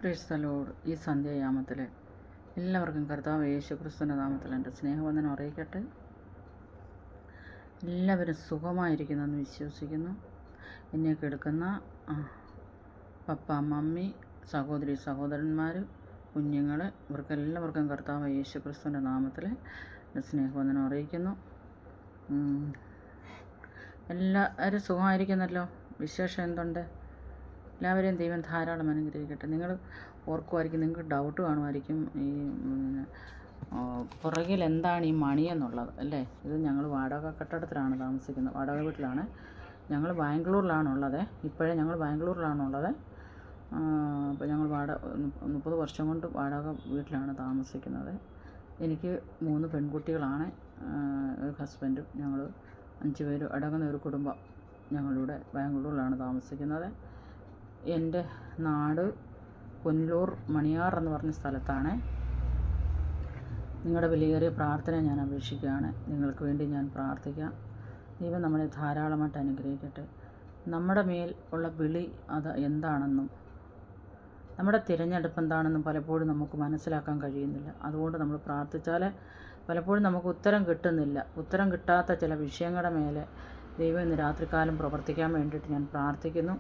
Praise the Lord. ഈ സന്ധ്യായാമത്തിൽ എല്ലാവർക്കും കർത്താവ് യേശുക്രിസ്തുവിൻ്റെ നാമത്തിൽ എൻ്റെ സ്നേഹവന്ദനം അറിയിക്കട്ടെ. എല്ലാവരും സുഖമായിരിക്കുന്നെന്ന് വിശ്വസിക്കുന്നു. എന്നെ കേൾക്കുന്ന പപ്പ, മമ്മി, സഹോദരി, സഹോദരന്മാർ, കുഞ്ഞുങ്ങൾ, ഇവർക്കെല്ലാവർക്കും കർത്താവ് യേശുക്രിസ്തുവിൻ്റെ നാമത്തിൽ എൻ്റെ സ്നേഹവന്ദനം അറിയിക്കുന്നു. എല്ലാവരും സുഖമായിരിക്കുന്നല്ലോ. വിശേഷം എന്തുണ്ട്? എല്ലാവരെയും ദൈവം ധാരാളം അനുഗ്രഹിക്കട്ടെ. നിങ്ങൾ ഓർക്കുമായിരിക്കും, നിങ്ങൾക്ക് ഡൗട്ട് കാണുമായിരിക്കും ഈ പുറകിൽ എന്താണ് ഈ മണി എന്നുള്ളത് അല്ലേ. ഇത് ഞങ്ങൾ വാടക കെട്ടിടത്തിലാണ് താമസിക്കുന്നത്, വാടക വീട്ടിലാണ്. ഞങ്ങൾ ബാംഗ്ലൂരിലാണുള്ളത്. ഇപ്പോഴേ ഞങ്ങൾ ബാംഗ്ലൂരിലാണുള്ളത്. അപ്പോൾ ഞങ്ങൾ 30 വർഷം കൊണ്ട് വാടക വീട്ടിലാണ് താമസിക്കുന്നത്. എനിക്ക് 3 പെൺകുട്ടികളാണ്, ഒരു ഹസ്ബൻഡും. ഞങ്ങൾ 5 പേര് അടങ്ങുന്ന ഒരു കുടുംബം ഞങ്ങളിവിടെ ബാംഗ്ലൂരിലാണ് താമസിക്കുന്നത്. എൻ്റെ നാട് പുനലൂർ മണിയാർ എന്ന് പറഞ്ഞ സ്ഥലത്താണ്. നിങ്ങളുടെ വിലയേറിയ പ്രാർത്ഥന ഞാൻ അപേക്ഷിക്കുകയാണ്. നിങ്ങൾക്ക് വേണ്ടി ഞാൻ പ്രാർത്ഥിക്കാം. ദൈവം നമ്മളെ ധാരാളമായിട്ട് അനുഗ്രഹിക്കട്ടെ. നമ്മുടെ മേൽ ഉള്ള വിളി അത് എന്താണെന്നും നമ്മുടെ തിരഞ്ഞെടുപ്പ് എന്താണെന്നും പലപ്പോഴും നമുക്ക് മനസ്സിലാക്കാൻ കഴിയുന്നില്ല. അതുകൊണ്ട് നമ്മൾ പ്രാർത്ഥിച്ചാൽ പലപ്പോഴും നമുക്ക് ഉത്തരം കിട്ടുന്നില്ല. ഉത്തരം കിട്ടാത്ത ചില വിഷയങ്ങളുടെ മേലെ ദൈവം ഇന്ന് രാത്രികാലം പ്രവർത്തിക്കാൻ വേണ്ടിയിട്ട് ഞാൻ പ്രാർത്ഥിക്കുന്നു.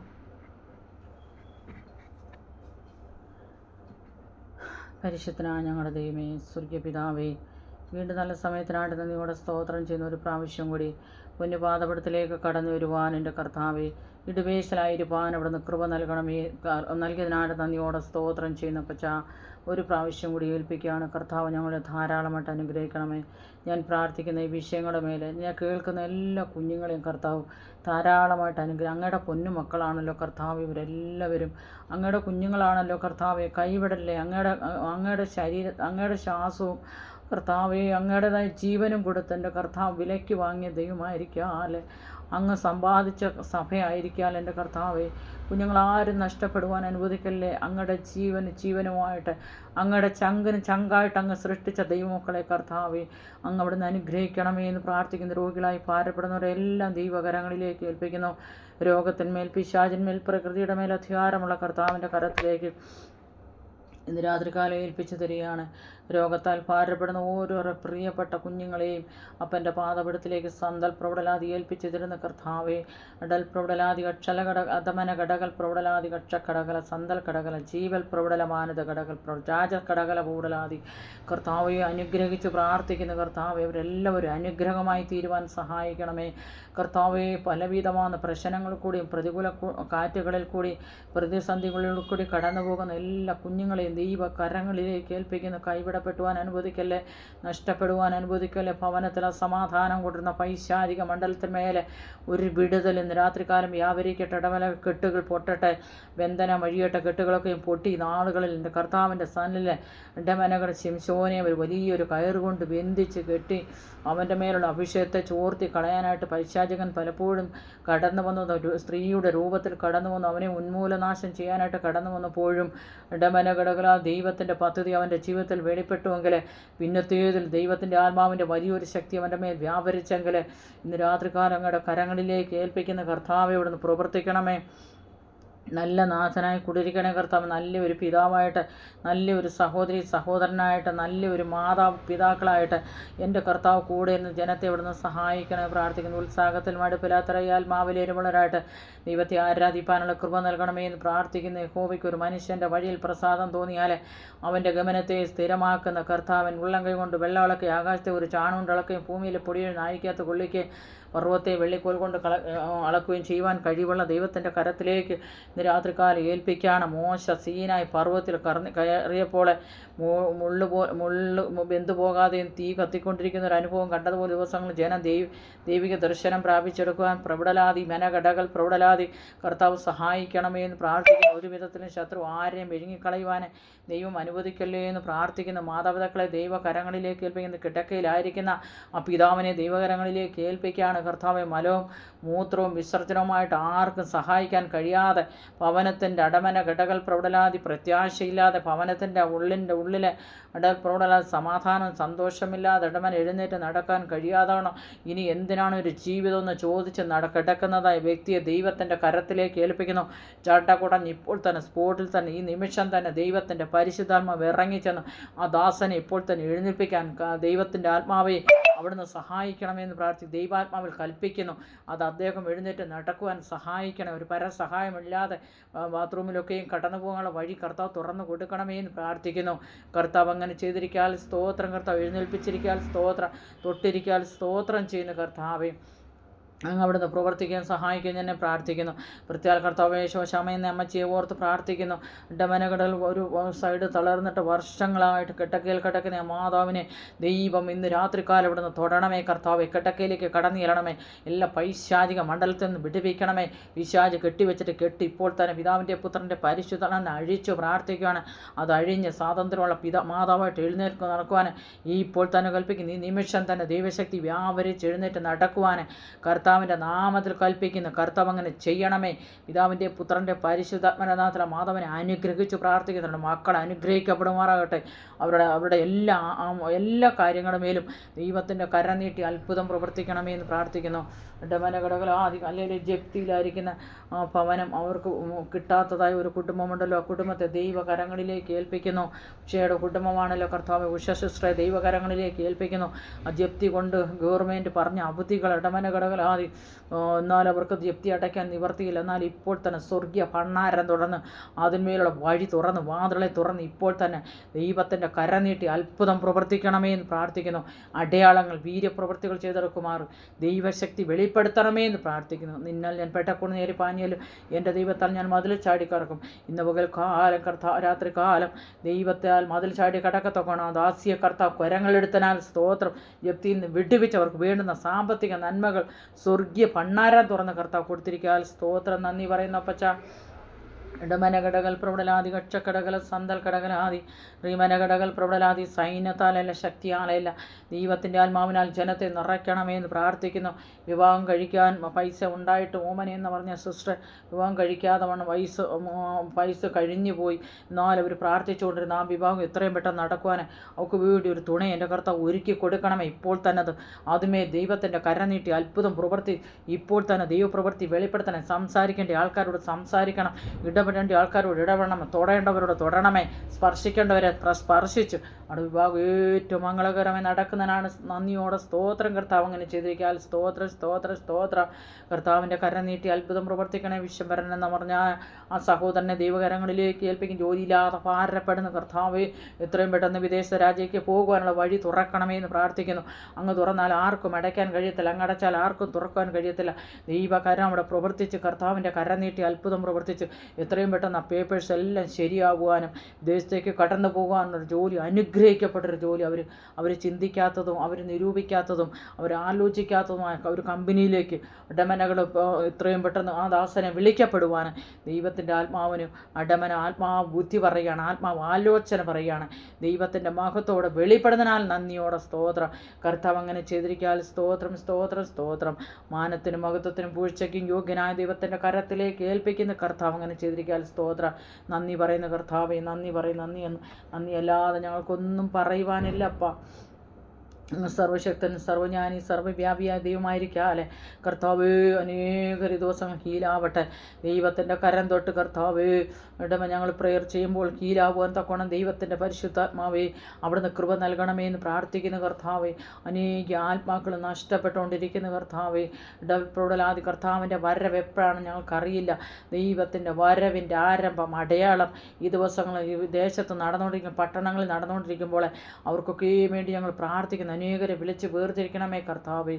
പരിശുദ്ധനായ ഞങ്ങളുടെ ദൈവമേ, സ്വർഗ്ഗപിതാവേ, വീണ്ടും നല്ല സമയത്തിനായിട്ട് നന്ദിയോടെ സ്തോത്രം ചെയ്യുന്ന ഒരു പ്രാവശ്യം കൂടി പുണ്യപാദപടത്തിലേക്ക് കടന്നു വരുവാൻ എൻ്റെ കർത്താവേ, ഇടുവേശലായിരിക്കാൻ അവിടുന്ന് കൃപ നൽകണമേ. നൽകിയതിനായിട്ട് നന്ദിയോടെ സ്തോത്രം ചെയ്യുന്ന പച്ച ഒരു പ്രാവശ്യം കൂടി ഏൽപ്പിക്കുകയാണ്. കർത്താവ് ഞങ്ങളെ ധാരാളമായിട്ട് അനുഗ്രഹിക്കണമേ. ഞാൻ പ്രാർത്ഥിക്കുന്ന ഈ വിഷയങ്ങളുടെ മേലെ ഞാൻ കേൾക്കുന്ന എല്ലാ കുഞ്ഞുങ്ങളെയും കർത്താവ് ധാരാളമായിട്ട് അങ്ങയുടെ പൊന്നു മക്കളാണല്ലോ കർത്താവ്. ഇവരെല്ലാവരും അങ്ങയുടെ കുഞ്ഞുങ്ങളാണല്ലോ കർത്താവെ. കൈവിടല്ലേ. അങ്ങയുടെ അങ്ങയുടെ ശ്വാസവും കർത്താവെ, അങ്ങയുടേതായ ജീവനും കൊടുത്ത് എൻ്റെ കർത്താവ് വിലയ്ക്ക് വാങ്ങിയ ദൈവമായിരിക്കാൽ, അങ്ങ് സമ്പാദിച്ച സഭയായിരിക്കാൽ എൻ്റെ കർത്താവെ, കുഞ്ഞുങ്ങളാരും നഷ്ടപ്പെടുവാൻ അനുവദിക്കല്ലേ. അങ്ങയുടെ ജീവനുമായിട്ട് അങ്ങയുടെ ചങ്കായിട്ട് അങ്ങ് സൃഷ്ടിച്ച ദൈവമക്കളെ കർത്താവെ, അങ്ങ് അവിടുന്ന് അനുഗ്രഹിക്കണമേ എന്ന് പ്രാർത്ഥിക്കുന്ന രോഗികളായി ഭാരപ്പെടുന്നവരെല്ലാം ദൈവകരങ്ങളിലേക്ക് ഏൽപ്പിക്കുന്നു. രോഗത്തിന്മേൽ, പിശാചിന്മേൽ, പ്രകൃതിയുടെ മേൽ അധികാരമുള്ള കർത്താവിൻ്റെ കരത്തിലേക്ക് ഇന്ന് രാത്രികാലം ഏൽപ്പിച്ചു തരികയാണ്. രോഗത്താൽ ഭാരപ്പെടുന്ന ഓരോരോ പ്രിയപ്പെട്ട കുഞ്ഞുങ്ങളെയും അപ്പൻ്റെ പാദപീഠത്തിലേക്ക് സന്തൽ പ്രൗഢലാതി ഏൽപ്പിച്ചു തരുന്ന കർത്താവെ, അടൽ പ്രൗഢലാതി അധമന ഘടകൽ പ്രൗഢലാതി കക്ഷക്കടകല സന്തൽ കടകല ജീവൽ പ്രൗഢലമാനത ഘടകൽ രാജകടകല പ്രൗഢലാതി കർത്താവെ അനുഗ്രഹിച്ച് പ്രാർത്ഥിക്കുന്ന കർത്താവെ, അവരെല്ലാവരും അനുഗ്രഹമായി തീരുവാൻ സഹായിക്കണമേ. കർത്താവെ, പലവിധமான പ്രശ്നങ്ങളിൽ കൂടിയും പ്രതികൂല കാറ്റുകളിൽ കൂടി പ്രതിസന്ധികളിൽ കൂടി കടന്നു പോകുന്ന എല്ലാ കുഞ്ഞുങ്ങളെയും ദൈവകരങ്ങളിലേക്ക് ഏൽപ്പിക്കുന്ന. കൈവിടപ്പെടുവാൻ അനുവദിക്കല്ലേ, നഷ്ടപ്പെടുവാൻ അനുവദിക്കല്ലേ. ഭവനത്തിൽ അസമാധാനം കൊണ്ടിരുന്ന പൈശാചിക മണ്ഡലത്തിന്മേലെ ഒരു വിടുതൽ ഇന്ന് രാത്രികാലം വ്യാപരിക്കട്ടെ. ഇടവല കെട്ടുകൾ പൊട്ടട്ടെ, ബന്ധനം വഴിയട്ടെ. കെട്ടുകളൊക്കെയും പൊട്ടി നാളുകളിൽ എൻ്റെ കർത്താവിൻ്റെ സന്നിലെ ഇടമനകൾ ശിംശോനെ ഒരു വലിയൊരു കയറുകൊണ്ട് ബന്ധിച്ച് കെട്ടി അവൻ്റെ മേലുള്ള അഭിഷേകത്തെ ചോർത്തി കളയാനായിട്ട് പൈശാചികൻ പലപ്പോഴും കടന്നു വന്നത്, സ്ത്രീയുടെ രൂപത്തിൽ കടന്നു വന്നു അവനെ ഉന്മൂലനാശം ചെയ്യാനായിട്ട് കടന്നു വന്നപ്പോഴും ഇടമനഘടകള ദൈവത്തിൻ്റെ പദ്ധതി അവൻ്റെ ജീവിതത്തിൽ വെളിപ്പെട്ടുവെങ്കിൽ, പിന്നത്തേതിൽ ദൈവത്തിൻ്റെ ആത്മാവിൻ്റെ വലിയൊരു ശക്തി അവൻ്റെ മേൽ വ്യാപരിച്ചെങ്കിൽ ഇന്ന് രാത്രികാലം അങ്ങയുടെ കരങ്ങളിലേക്ക് ഏൽപ്പിക്കുന്ന കർത്താവെ, ഇവിടുന്ന് പ്രവർത്തിക്കണമേ. നല്ല നാഥനായി കുടിരിക്കണേ കർത്താവ്. നല്ലൊരു പിതാവായിട്ട്, നല്ലൊരു സഹോദരനായിട്ട്, നല്ലൊരു പിതാക്കളായിട്ട് എൻ്റെ കർത്താവ് കൂടെ ഇരുന്ന് ജനത്തെ ഇവിടുന്ന് സഹായിക്കണേ പ്രാർത്ഥിക്കുന്നു. ഉത്സാഹത്തിൽ മടുപ്പില്ലാത്തറയാൽ മാവിലേരുമുള്ളവരായിട്ട് ദൈവത്തെ ആരാധിപ്പാനുള്ള കൃപ നൽകണമേ എന്ന് പ്രാർത്ഥിക്കുന്നു. യഹോവയ്ക്ക് ഒരു മനുഷ്യൻ്റെ വഴിയിൽ പ്രസാദം തോന്നിയാൽ അവൻ്റെ ഗമനത്തെ സ്ഥിരമാക്കുന്ന കർത്താവൻ ഉള്ളം കൈ കൊണ്ട് വെള്ളവിളക്കെ ആകാശത്തെ ഒരു ചാണുകൊണ്ടളക്കുകയും ഭൂമിയിലെ പൊടിയിൽ നായിക്കകത്ത് കൊള്ളിക്കുകയും പർവ്വത്തെ വെള്ളിക്കോൽ കൊണ്ട് അളക്കുകയും ചെയ്യുവാൻ കഴിവുള്ള ദൈവത്തിൻ്റെ കരത്തിലേക്ക് ഇന്ന് രാത്രികാലം ഏൽപ്പിക്കുകയാണ്. മോശ സീനായി പർവ്വത്തിൽ കയറിയപ്പോൾ മുള്ളു വെന്തു പോകാതെയും തീ കത്തിക്കൊണ്ടിരിക്കുന്ന ഒരു അനുഭവം കണ്ടതുപോലെ ദിവസങ്ങൾ ജനം ദൈവിക ദർശനം പ്രാപിച്ചെടുക്കുവാൻ പ്രൗഢലാതി മെനഘടകൾ പ്രൗഢലാതി കർത്താവ് സഹായിക്കണമേ എന്ന് പ്രാർത്ഥിക്കുന്നു. ഒരു വിധത്തിലും ശത്രു ആരെയും വിഴുങ്ങിക്കളയുവാൻ ദൈവം അനുവദിക്കല്ലേ എന്ന് പ്രാർത്ഥിക്കുന്നു. മാതാപിതാക്കളെ ദൈവകരങ്ങളിലേക്ക് ഏൽപ്പിക്കുന്ന, കിടക്കയിലായിരിക്കുന്ന ആ പിതാവിനെ ദൈവകരങ്ങളിലേക്ക് ഏൽപ്പിക്കുകയാണ് കർത്താവെ, മലവും മൂത്രവും വിസർജനവുമായിട്ട് ആർക്കും സഹായിക്കാൻ കഴിയാതെ ഭവനത്തിൻ്റെ അടമന ഘടകൽ പ്രൗഢലാതി പ്രത്യാശയില്ലാതെ ഭവനത്തിൻ്റെ ഉള്ളിലെ പ്രൗഢലാതി സമാധാനം സന്തോഷമില്ലാതെ ഇടമൻ എഴുന്നേറ്റ് നടക്കാൻ കഴിയാതാണ് ഇനി എന്തിനാണ് ഒരു ജീവിതം എന്ന് ചോദിച്ച് കിടക്കുന്നതായ വ്യക്തിയെ ദൈവത്തിൻ്റെ കരത്തിലേക്ക് ഏൽപ്പിക്കുന്നു. ചാട്ടക്കുടഞ്ഞ് ഇപ്പോൾ തന്നെ സ്പോട്ടിൽ തന്നെ ഈ നിമിഷം തന്നെ ദൈവത്തിൻ്റെ പരിശുദ്ധാത്മാവ് ഇറങ്ങിച്ചെന്ന് ആ ദാസനെ ഇപ്പോൾ തന്നെ എഴുന്നേൽപ്പിക്കാൻ ദൈവത്തിൻ്റെ ആത്മാവെ അവിടുന്ന് സഹായിക്കണമെന്ന് പ്രാർത്ഥിച്ച് ദൈവാത്മാവിൽ കൽപ്പിക്കുന്നു. അത് അദ്ദേഹം എഴുന്നേറ്റ് നടക്കുവാൻ സഹായിക്കണം. ഒരു പരസഹായമില്ലാതെ ബാത്റൂമിലൊക്കെയും കടന്നു പോകാനുള്ള വഴി കർത്താവ് തുറന്നു കൊടുക്കണമേ എന്ന് പ്രാർത്ഥിക്കുന്നു. കർത്താവ് അങ്ങനെ ചെയ്തിരിക്കാൽ സ്തോത്രം. കർത്താവ് എഴുന്നേൽപ്പിച്ചിരിക്കാൽ സ്തോത്രം. തൊട്ടിരിക്കാൽ സ്തോത്രം ചെയ്യുന്ന കർത്താവേ, അങ്ങ് അവിടുന്ന് പ്രവർത്തിക്കാൻ സഹായിക്കാൻ എന്നെ പ്രാർത്ഥിക്കുന്നു. പ്രത്യേക കർത്താവേ, ശോശാമയെന്ന അമ്മച്ചിയെ ഓർത്ത് പ്രാർത്ഥിക്കുന്നു. ഡമനകടൽ ഒരു സൈഡ് തളർന്നിട്ട് വർഷങ്ങളായിട്ട് കിടക്കയിൽ കിടക്കുന്ന മാതാവിനെ ദൈവം ഇന്ന് രാത്രികാലം ഇവിടുന്ന് തൊടണമേ കർത്താവെ. കിടക്കയിലേക്ക് കടന്നു ചെല്ലണമേ. എല്ലാ പൈശാചിക മണ്ഡലത്തിൽ നിന്ന് വിടുവിക്കണമേ. പിശാച് കെട്ടിവെച്ചിട്ട് ഇപ്പോൾ തന്നെ പിതാവിൻ്റെ പുത്രൻ്റെ പരിശുദ്ധനെ അഴിച്ചു പ്രാർത്ഥിക്കുകയാണ്. അത് അഴിഞ്ഞ് സ്വാതന്ത്ര്യമുള്ള മാതാവായിട്ട് എഴുന്നേൽക്ക് നടക്കുവാൻ ഇപ്പോൾ തന്നെ കൽപ്പിക്കുന്നു. ഈ നിമിഷം തന്നെ ദൈവശക്തി വ്യാപരിച്ച് എഴുന്നേറ്റ് നടക്കുവാൻ കർത്താവിൻ്റെ നാമത്തിൽ കൽപ്പിക്കുന്നു. കർത്താവ് അങ്ങനെ ചെയ്യണമേ. പിതാവിൻ്റെ പുത്രൻ്റെ പരിശുദ്ധാത്മനാഥത്തിലെ മാതാവിനെ അനുഗ്രഹിച്ച് പ്രാർത്ഥിക്കുന്നുണ്ട്. മക്കൾ അനുഗ്രഹിക്കപ്പെടുമാറാകട്ടെ. അവരുടെ എല്ലാ കാര്യങ്ങളുടെ മേലും ദൈവത്തിൻ്റെ കരം നീട്ടി അത്ഭുതം പ്രവർത്തിക്കണമേ എന്ന് പ്രാർത്ഥിക്കുന്നു. ഡമനകടകളാധികം അല്ലെങ്കിൽ ജപ്തിയിലായിരിക്കുന്ന ഭവനം അവർക്ക് കിട്ടാത്തതായ ഒരു കുടുംബമുണ്ടല്ലോ, ആ കുടുംബത്തെ ദൈവകരങ്ങളിലേക്ക് ഏൽപ്പിക്കുന്നു. ഉഷയുടെ കുടുംബമാണല്ലോ കർത്താവ്. ഉഷശുശ്രയെ ദൈവകരങ്ങളിലേക്ക് ഏൽപ്പിക്കുന്നു. ആ ജപ്തി കൊണ്ട് ഗവൺമെൻറ് പറഞ്ഞ അവധികൾ ഇടമനകടകളാതി എന്നാൽ അവർക്ക് ജപ്തി അടയ്ക്കാൻ നിവർത്തിയില്ല. എന്നാൽ ഇപ്പോൾ തന്നെ സ്വർഗീയ ഭണ്ഡാരം തുറന്ന് അതിന്മേലുള്ള വഴി തുറന്ന് വാതിലെ തുറന്ന് ഇപ്പോൾ തന്നെ ദൈവത്തിൻ്റെ കര നീട്ടി അത്ഭുതം പ്രവർത്തിക്കണമേ എന്ന് പ്രാർത്ഥിക്കുന്നു. അടയാളങ്ങൾ വീര്യപ്രവൃത്തികൾ ചെയ്തെടുക്കുമാർ ദൈവശക്തി വെളിപ്പെടുത്തണമേ എന്ന് പ്രാർത്ഥിക്കുന്നു. നിന്നാൽ ഞാൻ പെട്ടക്കുന്ന് നേരി പാഞ്ഞാലും എൻ്റെ ദൈവത്താൽ ഞാൻ മതിൽ ചാടിക്കറക്കും. ഇന്ന് പകൽ കാലം രാത്രി കാലം ദൈവത്താൽ മതിൽ ചാടി കടക്കത്തൊക്കണം. ദാസ്യ കർത്താവ് കുരങ്ങളെടുത്തനാൽ സ്തോത്രം. ജപ്തിയിൽ നിന്ന് വിടുവിച്ചവർക്ക് വേണ്ടുന്ന സാമ്പത്തിക നന്മകൾ സ്വർഗീയ ഭണ്ഡാരം തുറന്ന് കർത്താവ് കൊടുത്തിരിക്കാൻ സ്തോത്രം. നന്ദി പറയുന്ന അപ്പച്ച. ഇടമനകടകൾ പ്രബലലാതി കക്ഷക്കടകൾ സന്തൽ കടകലാതി റീമനകടകൾ പ്രബലലാതി സൈന്യത്താലല്ല ശക്തിയാലല്ല ദൈവത്തിൻ്റെ ആത്മാവിനാൽ ജനത്തെ നിറയ്ക്കണമേ എന്ന് പ്രാർത്ഥിക്കുന്നു. വിവാഹം കഴിക്കാൻ പൈസ ഉണ്ടായിട്ട് ഓമന എന്ന് പറഞ്ഞ സിസ്റ്റർ വിവാഹം കഴിക്കാതെ വണ്ണം പൈസ കഴിഞ്ഞു പോയി. എന്നാൽ അവർ പ്രാർത്ഥിച്ചുകൊണ്ടിരുന്ന ആ വിവാഹം എത്രയും പെട്ടെന്ന് നടക്കുവാൻ അവർക്ക് വേണ്ടി ഒരു തുണ എൻ്റെ കർത്താവ് ഒരുക്കി കൊടുക്കണമേ. ഇപ്പോൾ തന്നെ അതുമേ ദൈവത്തിൻ്റെ കര നീട്ടി അത്ഭുതം പ്രവൃത്തി ഇപ്പോൾ തന്നെ ദൈവപ്രവൃത്തി വെളിപ്പെടുത്തണേ. സംസാരിക്കേണ്ട ആൾക്കാരോട് സംസാരിക്കണം. ഇടപെടേണ്ട ആൾക്കാരോട് ഇടപെടണം. തൊടേണ്ടവരോട് തൊടണമേ. സ്പർശിക്കേണ്ടവരെ സ്പർശിച്ചു അവിടെ വിഭാഗം ഏറ്റവും മംഗളകരമായി നടക്കുന്നതിനാണ്. നന്ദിയോടെ സ്തോത്രം. കർത്താവ് അങ്ങനെ ചെയ്തിരിക്കാൻ സ്തോത്രം സ്തോത്രം സ്തോത്രം. കർത്താവിൻ്റെ കര നീട്ടി അത്ഭുതം പ്രവർത്തിക്കണേ. വിശ്വംഭരൻ എന്ന് പറഞ്ഞാൽ ആ സഹോദരനെ ദൈവകരങ്ങളിലേക്ക് ഏൽപ്പിക്കും. ജോലിയില്ലാതെ ഭാരപ്പെടുന്ന കർത്താവ് എത്രയും പെട്ടെന്ന് വിദേശ രാജ്യത്തേക്ക് പോകുവാനുള്ള വഴി തുറക്കണമേ എന്ന് പ്രാർത്ഥിക്കുന്നു. അങ്ങ് തുറന്നാൽ ആർക്കും അടയ്ക്കാൻ കഴിയത്തില്ല, അങ്ങ് അടച്ചാൽ ആർക്കും തുറക്കാൻ കഴിയത്തില്ല. ദൈവകരം അവിടെ പ്രവർത്തിച്ച് കർത്താവിൻ്റെ കര നീട്ടി അത്ഭുതം പ്രവർത്തിച്ച് എത്രയും പെട്ടെന്ന് ആ പേപ്പേഴ്സ് എല്ലാം ശരിയാകുവാനും വിദേശത്തേക്ക് കടന്നു പോകാനൊരു ജോലി, അനുഗ്രഹിക്കപ്പെട്ടൊരു ജോലി അവർ ചിന്തിക്കാത്തതും അവർ നിരൂപിക്കാത്തതും അവർ ആലോചിക്കാത്തതുമായ ഒരു കമ്പനിയിലേക്ക് ഇടമനകൾ എത്രയും പെട്ടെന്ന് ആ ദാസനെ വിളിക്കപ്പെടുവാൻ ദൈവത്തിൻ്റെ ആത്മാവിന് ആത്മാവ് ബുദ്ധി പറയുകയാണ്, ആത്മാവ് ആലോചന പറയുകയാണ്. ദൈവത്തിൻ്റെ മഹത്വത്തോടെ വെളിപ്പെടുന്നതിനാൽ നന്ദിയോടെ സ്തോത്രം. കർത്താവ് അങ്ങനെ ചെയ്തിരിക്കാൻ സ്തോത്രം സ്തോത്രം സ്തോത്രം. മാനത്തിനും മഹത്വത്തിനും പൂഴ്ചയ്ക്കും യോഗ്യനായ ദൈവത്തിൻ്റെ കരത്തിലേക്ക് ഏൽപ്പിക്കുന്ന കർത്താവ് അങ്ങനെ ചെയ്തിരിക്കാൻ സ്തോത്രം. നന്ദി പറയുന്ന കർത്താവേ, നന്ദി പറയും. നന്ദിയല്ലാതെ ഞങ്ങൾക്കൊന്നും പറയുവാനില്ലപ്പാ. സർവശക്തൻ സർവജ്ഞാനി സർവ്വവ്യാപിയായ ദൈവമായിരിക്കാലെ കർത്താവേ, അനേക ദിവസങ്ങൾ ഹീലാവട്ടെ. ദൈവത്തിൻ്റെ കരം തൊട്ട് കർത്താവേ ഇടമ ഞങ്ങൾ പ്രയർ ചെയ്യുമ്പോൾ ഹീലാവുവാൻ തക്കോണം ദൈവത്തിൻ്റെ പരിശുദ്ധാത്മാവേ അവിടുന്ന് കൃപ നൽകണമേ എന്ന് പ്രാർത്ഥിക്കുന്ന കർത്താവേ. അനേക ആത്മാക്കൾ നഷ്ടപ്പെട്ടുകൊണ്ടിരിക്കുന്ന കർത്താവേ. പ്രൗഢലാതി കർത്താവിൻ്റെ വരവ് എപ്പോഴാണ് ഞങ്ങൾക്കറിയില്ല. ദൈവത്തിൻ്റെ വരവിൻ്റെ ആരംഭം അടയാളം ഈ ദിവസങ്ങൾ ഈ ദേശത്ത് നടന്നുകൊണ്ടിരിക്കുന്ന പട്ടണങ്ങളിൽ നടന്നുകൊണ്ടിരിക്കുമ്പോൾ അവർക്കൊക്കെ വേണ്ടി ഞങ്ങൾ പ്രാർത്ഥിക്കുന്നു. അനേകരെ വിളിച്ച് വേർതിരിക്കണമേ കർത്താവേ.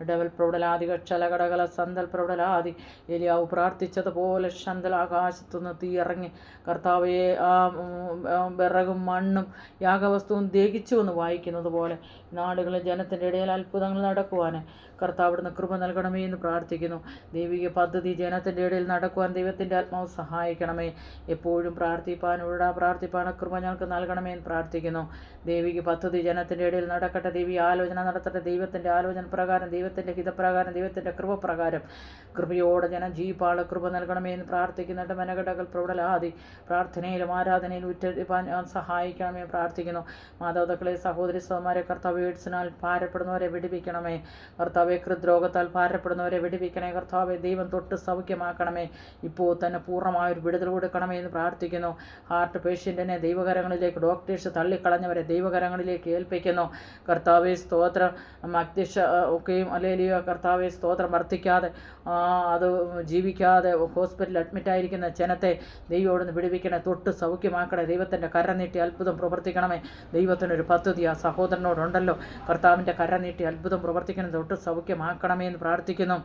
ഡബൽ പ്രൗഢലാതി ക്ഷലകടകല സന്തൽ പ്രൗഢലാതി എലിയാവ് പ്രാർത്ഥിച്ചതുപോലെ ശന്തൽ ആകാശത്തുനിന്ന് തീയിറങ്ങി കർത്താവെ വിറകും മണ്ണും യാഗവസ്തുവും ദഹിച്ചു എന്ന് വായിക്കുന്നത് പോലെ നാടുകളിൽ ജനത്തിൻ്റെ ഇടയിൽ അത്ഭുതങ്ങൾ നടക്കുവാൻ കർത്താവ് അവിടുന്ന് കൃപ നൽകണമേ എന്ന് പ്രാർത്ഥിക്കുന്നു. ദൈവിക പദ്ധതി ജനത്തിൻ്റെ ഇടയിൽ നടക്കുവാൻ ദൈവത്തിൻ്റെ ആത്മാവ് സഹായിക്കണമേ. എപ്പോഴും പ്രാർത്ഥിപ്പാൻ കൃപ ഞങ്ങൾക്ക് നൽകണമേ എന്ന് പ്രാർത്ഥിക്കുന്നു. ദൈവിക പദ്ധതി ജനത്തിൻ്റെ ഇടയിൽ നടക്കട്ടെ. ദൈവീയ ആലോചന നടത്തട്ടെ. ദൈവത്തിൻ്റെ ആലോചന പ്രകാരം, ദൈവത്തിൻ്റെ ഹിതപ്രകാരം, ദൈവത്തിൻ്റെ കൃപപ്രകാരം കൃപയോടെ ജനം ജീവിപ്പാള കൃപ നൽകണമേ എന്ന് പ്രാർത്ഥിക്കുന്നുണ്ട്. മനഘടകൾ പ്രൗഢലാതി പ്രാർത്ഥനയിലും ആരാധനയിലും ഉറ്റരിപ്പാൻ സഹായിക്കണമേ പ്രാർത്ഥിക്കുന്നു. മാതാപിതാക്കളെ, സഹോദരി സഹോദരന്മാരെ, കർത്താവ് എയ്ഡ്സിനാൽ ഭാരപ്പെടുന്നവരെ വിടുവിക്കണമേ. കർത്താവെ ഹൃദ്രോഗത്താൽ ഭാരപ്പെടുന്നവരെ വിടുവിക്കണേ. കർത്താവെ ദൈവം തൊട്ട് സൗഖ്യമാക്കണമേ. ഇപ്പോൾ തന്നെ പൂർണ്ണമായൊരു വിടുതൽ കൊടുക്കണമേ എന്ന് പ്രാർത്ഥിക്കുന്നു. ഹാർട്ട് പേഷ്യൻറ്റിനെ ദൈവകരങ്ങളിലേക്ക്, ഡോക്ടേഴ്സ് തള്ളിക്കളഞ്ഞവരെ ദൈവകരങ്ങളിലേക്ക് ഏൽപ്പിക്കുന്നു. കർത്താവെ സ്തോത്രം. മധ്യക്ഷ ഒക്കെയും അല്ലേലിയ കർത്താവെ സ്തോത്രം വർദ്ധിക്കാതെ അത് ജീവിക്കാതെ ഹോസ്പിറ്റലിൽ അഡ്മിറ്റായിരിക്കുന്ന ജനത്തെ ദൈവോടൊന്ന് വിടുവിക്കണേ. തൊട്ട് സൗഖ്യമാക്കണേ. ദൈവത്തിൻ്റെ കര നീട്ടി അത്ഭുതം പ്രവർത്തിക്കണമേ. ദൈവത്തിനൊരു പദ്ധതി ആ സഹോദരനോടുണ്ടല്ലോ. കർത്താവിൻ്റെ കര നീട്ടി അത്ഭുതം പ്രവർത്തിക്കണം. തൊട്ട് സൗഖ്യമാക്കണമേ എന്ന് പ്രാർത്ഥിക്കുന്നു.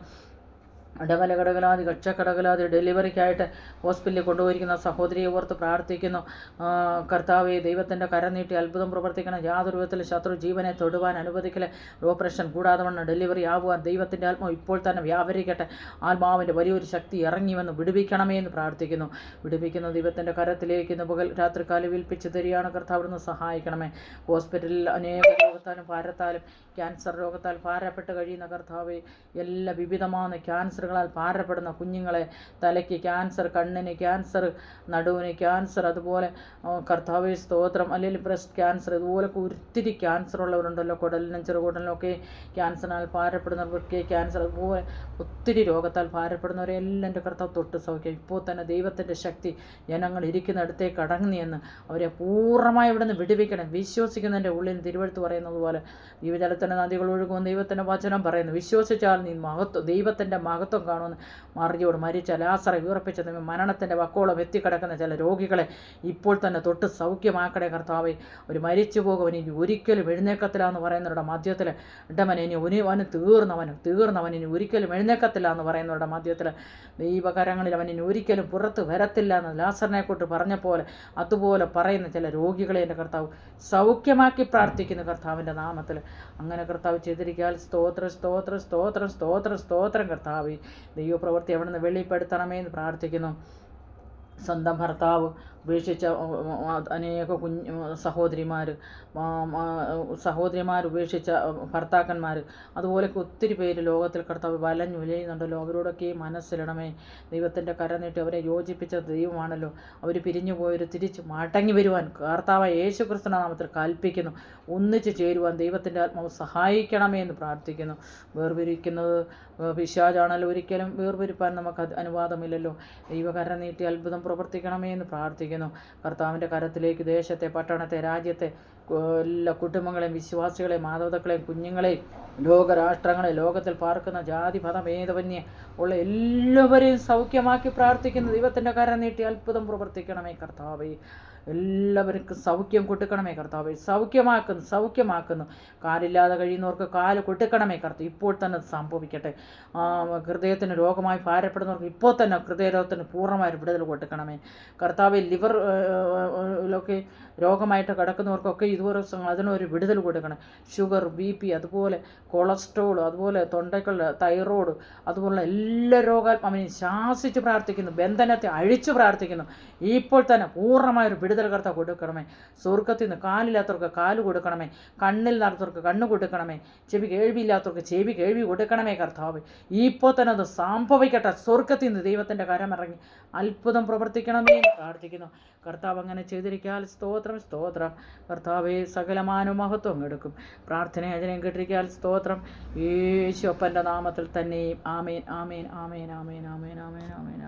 ഇടവലകടകലാതി കക്ഷക്കടകലാതി ഡെലിവറിക്കായിട്ട് ഹോസ്പിറ്റലിൽ കൊണ്ടുപോയിരിക്കുന്ന സഹോദരിയെ ഓർത്ത് പ്രാർത്ഥിക്കുന്നു. കർത്താവെ ദൈവത്തിൻ്റെ കര നീട്ടി അത്ഭുതം പ്രവർത്തിക്കണം. യാതൊരു വിധത്തിൽ ശത്രു ജീവനെ തൊടുവാൻ അനുവദിക്കലെ. ഓപ്പറേഷൻ കൂടാതെ വണ്ണം ഡെലിവറി ആകുവാൻ ദൈവത്തിൻ്റെ ആത്മാവ് ഇപ്പോൾ തന്നെ വ്യാപരിക്കട്ടെ. ആത്മാവിൻ്റെ വലിയൊരു ശക്തി ഇറങ്ങി വന്ന് വിടുവിക്കണമേ എന്ന് പ്രാർത്ഥിക്കുന്നു. വിടുവിക്കുന്ന ദൈവത്തിൻ്റെ കരത്തിലേക്ക് ഇന്ന് പകൽ രാത്രികാല വിൽപ്പിച്ച് തരികയാണ്. കർത്താവിന് സഹായിക്കണമേ. ഹോസ്പിറ്റലിൽ അനേക രോഗത്താലും ഭാരത്താലും ക്യാൻസർ രോഗത്താൽ ഭാരപ്പെട്ട് കഴിയുന്ന കർത്താവെ, എല്ലാ വിവിധമായ ക്യാൻസറുകളാൽ ഭാരപ്പെടുന്ന കുഞ്ഞുങ്ങളെ, തലയ്ക്ക് ക്യാൻസർ, കണ്ണിന് ക്യാൻസർ, നടുവിന് ക്യാൻസർ, അതുപോലെ കർത്താവെ സ്തോത്രം, അല്ലെങ്കിൽ ബ്രസ്റ്റ് ക്യാൻസർ, ഇതുപോലൊക്കെ ഒത്തിരി ക്യാൻസർ ഉള്ളവരുണ്ടല്ലോ. കുടലിനും ചെറുകുടലിനും ഒക്കെ ക്യാൻസറിനാൽ ഭാരപ്പെടുന്നവർക്ക് ക്യാൻസർ, അതുപോലെ ഒത്തിരി രോഗത്താൽ ഭാരപ്പെടുന്നവരെല്ലാം എൻ്റെ കർത്താവ് തൊട്ട് സൗഖ്യം. ഇപ്പോൾ തന്നെ ദൈവത്തിൻ്റെ ശക്തി ജനങ്ങൾ ഇരിക്കുന്നിടത്തേക്ക് അടങ്ങുന്നിയെന്ന് അവരെ പൂർണ്ണമായി ഇവിടെ നിന്ന് വിടുവിക്കണം. വിശ്വസിക്കുന്നതിൻ്റെ ഉള്ളിൽ തിരുവഴുത്ത് പറയുന്നത് പോലെ ജീവജലത്തിൻ്റെ നദികൾ ഒഴുകുമെന്ന് ദൈവത്തിൻ്റെ വചനം പറയുന്നു. വിശ്വസിച്ചാൽ നീ ദൈവത്തിൻ്റെ മഹത്വം കാണുമെന്ന്. മറിയോട് മരിച്ച ലാസറെ ഉയർപ്പിച്ച മരണത്തിൻ്റെ വക്കോളം എത്തിക്കിടക്കുന്ന ചില രോഗികളെ ഇപ്പോൾ തന്നെ തൊട്ട് സൗഖ്യമാക്കണേ കർത്താവേ. ഒരു മരിച്ചു പോകും, ഇനി ഒരിക്കലും എഴുന്നേക്കത്തില്ല എന്ന് പറയുന്നവരുടെ മധ്യത്തിൽ ഇടമൻ ഇനി അവന് തീർന്നവൻ ഇനി ഒരിക്കലും എഴുന്നേക്കത്തില്ല എന്ന് പറയുന്നവരുടെ മധ്യത്തിൽ ദൈവകരങ്ങളിൽ അവൻ ഇനി ഒരിക്കലും പുറത്ത് വരത്തില്ല എന്ന് ലാസറിനെ കൊണ്ട് പറഞ്ഞ പോലെ അതുപോലെ പറയുന്ന ചില രോഗികളെ എൻ്റെ കർത്താവ് സൗഖ്യമാക്കി പ്രാർത്ഥിക്കുന്ന കർത്താവിൻ്റെ നാമത്തിൽ. അങ്ങനെ കർത്താവ് ചെയ്തിരിക്കാൻ സ്തോത്രം സ്തോത്രം സ്തോത്രം സ്തോത്രം സ്തോത്രം. കർത്താവ് ദൈവപ്രവൃത്തി അവിടെ നിന്ന് വെളിപ്പെടുത്തണമേ എന്ന് പ്രാർത്ഥിക്കുന്നു. സ്വന്തം ഭർത്താവ് ഉപേക്ഷിച്ച അനേക സഹോദരിമാർ ഉപേക്ഷിച്ച ഭർത്താക്കന്മാർ, അതുപോലെയൊക്കെ ഒത്തിരി പേര് ലോകത്തിൽ കർത്താവ് വലഞ്ഞുലയുന്നുണ്ടല്ലോ. അവരോടൊക്കെ മനസ്സിലിടമേ. ദൈവത്തിൻ്റെ കര നീട്ടി അവരെ യോജിപ്പിച്ച ദൈവമാണല്ലോ. അവർ പിരിഞ്ഞു പോയവർ തിരിച്ച് മടങ്ങി വരുവാൻ കർത്താവായ യേശു ക്രിസ്തുവിന്റെ നാമത്തിൽ കൽപ്പിക്കുന്നു. ഒന്നിച്ച് ചേരുവാൻ ദൈവത്തിൻ്റെ ആത്മാവ് സഹായിക്കണമേ എന്ന് പ്രാർത്ഥിക്കുന്നു. വേർപിരിക്കുന്നത് പിശാചാണല്ലോ. ഒരിക്കലും വേർപിരിപ്പാൻ നമുക്ക് അനുവാദമില്ലല്ലോ. ദൈവകര നീട്ടി അത്ഭുതം പ്രവർത്തിക്കണമേ എന്ന് പ്രാർത്ഥിക്കുന്നു. കർത്താവിൻ്റെ കരത്തിലേക്ക് ദേശത്തെ, പട്ടണത്തെ, രാജ്യത്തെ എല്ലാ കുടുംബങ്ങളെയും, വിശ്വാസികളെയും, മാതാപിതാക്കളെയും, കുഞ്ഞുങ്ങളെയും, ലോകരാഷ്ട്രങ്ങളെ, ലോകത്തിൽ പാർക്കുന്ന ജാതി ഭേദമന്യേ ഉള്ള എല്ലാവരെയും സൗഖ്യമാക്കി പ്രാർത്ഥിക്കുന്ന ദൈവത്തിൻ്റെ കരം നീട്ടി അത്ഭുതം പ്രവർത്തിക്കണമേ കർത്താവേ. എല്ലാവർക്കും സൗഖ്യം കൊടുക്കണമേ കർത്താവേ. സൗഖ്യമാക്കുന്നു. കാലില്ലാതെ കഴിയുന്നവർക്ക് കാല് കൊടുക്കണമേ കർത്താവ്. ഇപ്പോൾ തന്നെ സംഭവിക്കട്ടെ. ഹൃദയത്തിന് രോഗമായി ഭാരപ്പെടുന്നവർക്ക് ഇപ്പോൾ തന്നെ ഹൃദയരോഗത്തിന് പൂർണ്ണമായി വിടുതൽ കൊടുക്കണമേ കർത്താവെ. ലിവറിലൊക്കെ രോഗമായിട്ട് കിടക്കുന്നവർക്കൊക്കെ ഇതുപോലെ അതിനൊരു വിടുതൽ കൊടുക്കണം. ഷുഗർ, BP, അതുപോലെ കൊളസ്ട്രോൾ, അതുപോലെ തൊണ്ടയ്ക്കുള്ള തൈറോയ്ഡ്, അതുപോലുള്ള എല്ലാ രോഗാത്മാവിനെ ശാസിച്ച് പ്രാർത്ഥിക്കുന്നു. ബന്ധനത്തെ അഴിച്ചു പ്രാർത്ഥിക്കുന്നു. ഇപ്പോൾ തന്നെ പൂർണ്ണമായൊരു വിടുതൽ കർത്താവ് കൊടുക്കണമേ. സ്വർഗത്തിൽ നിന്ന് കാലില്ലാത്തവർക്ക് കാല് കൊടുക്കണമേ. കണ്ണില്ലാത്തവർക്ക് കണ്ണ് കൊടുക്കണമേ. കേൾവിയില്ലാത്തവർക്ക് കേൾവി കൊടുക്കണമേ കർത്താവ്. ഇപ്പോൾ തന്നെ അത് സംഭവിക്കട്ടെ. സ്വർഗത്തിൽ നിന്ന് ദൈവത്തിൻ്റെ കരമിറങ്ങി അത്ഭുതം പ്രവർത്തിക്കണമേ എന്ന് പ്രാർത്ഥിക്കുന്നു. കർത്താവ് അങ്ങനെ ചെയ്തിരിക്കാൻ സ്തോത്രം സ്തോത്രം. കർത്താവെ സകലമാനവും മഹത്വം എടുക്കും. പ്രാർത്ഥന അതിനെയും കേട്ടിരിക്കാൻ സ്തോത്രം. യേശുപ്പൻ്റെ നാമത്തിൽ തന്നെയും ആമേൻ ആമേൻ ആമേൻ ആമേൻ ആമേൻ ആമേൻ ആമേൻ.